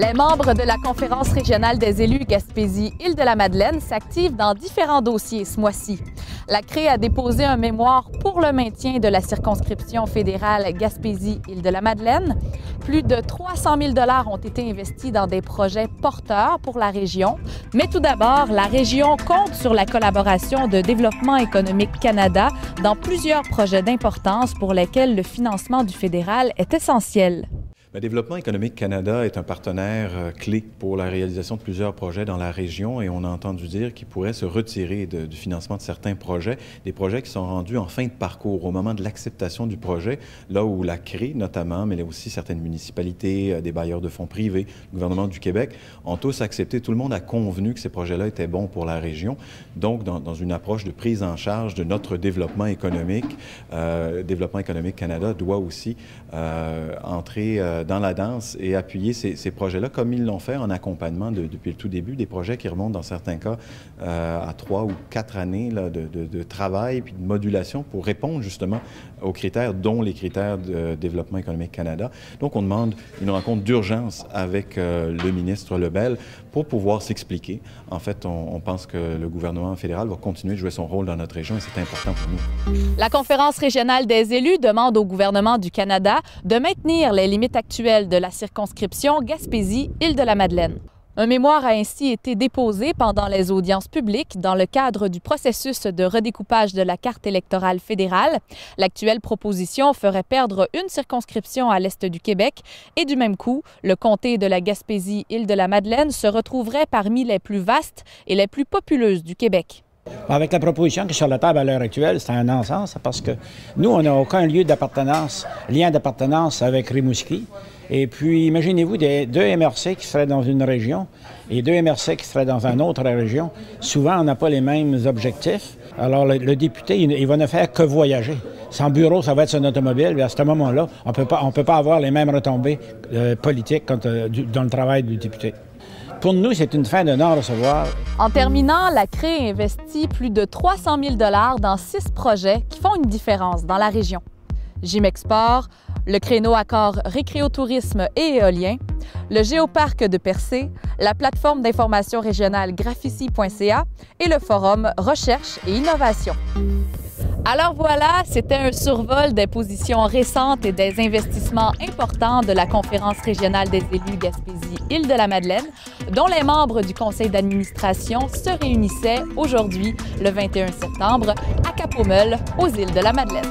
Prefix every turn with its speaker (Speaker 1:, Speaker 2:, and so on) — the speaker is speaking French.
Speaker 1: Les membres de la Conférence régionale des élus Gaspésie-Île-de-la-Madeleine s'activent dans différents dossiers ce mois-ci. La CRE a déposé un mémoire pour le maintien de la circonscription fédérale Gaspésie-Île-de-la-Madeleine. Plus de 300 000 $ ont été investis dans des projets porteurs pour la région. Mais tout d'abord, la région compte sur la collaboration de Développement économique Canada dans plusieurs projets d'importance pour lesquels le financement du fédéral est essentiel.
Speaker 2: Développement économique Canada est un partenaire clé pour la réalisation de plusieurs projets dans la région et on a entendu dire qu'il pourrait se retirer du financement de certains projets, des projets qui sont rendus en fin de parcours au moment de l'acceptation du projet, là où la CRE notamment, mais aussi certaines municipalités, des bailleurs de fonds privés, le gouvernement du Québec, ont tous accepté, tout le monde a convenu que ces projets-là étaient bons pour la région. Donc, dans une approche de prise en charge de notre développement économique, Développement économique Canada doit aussi entrer dans la danse et appuyer ces projets-là, comme ils l'ont fait en accompagnement depuis le tout début, des projets qui remontent dans certains cas à 3 ou 4 années là, de travail puis de modulation pour répondre justement aux critères, dont les critères de Développement économique Canada. Donc, on demande une rencontre d'urgence avec le ministre Lebel pour pouvoir s'expliquer. En fait, on pense que le gouvernement fédéral va continuer de jouer son rôle dans notre région et c'est important pour nous.
Speaker 1: La Conférence régionale des élus demande au gouvernement du Canada de maintenir les limites actuelles de la circonscription Gaspésie-Île-de-la-Madeleine. Un mémoire a ainsi été déposé pendant les audiences publiques dans le cadre du processus de redécoupage de la carte électorale fédérale. L'actuelle proposition ferait perdre une circonscription à l'est du Québec et du même coup, le comté de la Gaspésie-Île-de-la-Madeleine se retrouverait parmi les plus vastes et les plus populeuses du Québec.
Speaker 3: Avec la proposition qui est sur la table à l'heure actuelle, c'est un non-sens parce que nous, on n'a aucun lien d'appartenance avec Rimouski. Et puis, imaginez-vous deux MRC qui seraient dans une région et deux MRC qui seraient dans une autre région. Souvent, on n'a pas les mêmes objectifs. Alors, le député, il va ne faire que voyager. Son bureau, ça va être son automobile. Et à ce moment-là, on ne peut pas avoir les mêmes retombées politiques dans le travail du député. Pour nous, c'est une fin de non-recevoir.
Speaker 1: En terminant, la CRE investit plus de 300 000 $ dans 6 projets qui font une différence dans la région. Gimexport, le créneau Accor Récréotourisme et éolien, le Géoparc de Percé, la plateforme d'information régionale graphici.ca et le forum Recherche et Innovation. Alors voilà, c'était un survol des positions récentes et des investissements importants de la Conférence régionale des élus Gaspésie-Île-de-la-Madeleine, dont les membres du conseil d'administration se réunissaient aujourd'hui, le 21 septembre, à Cap-aux-Meules, aux îles de la Madeleine.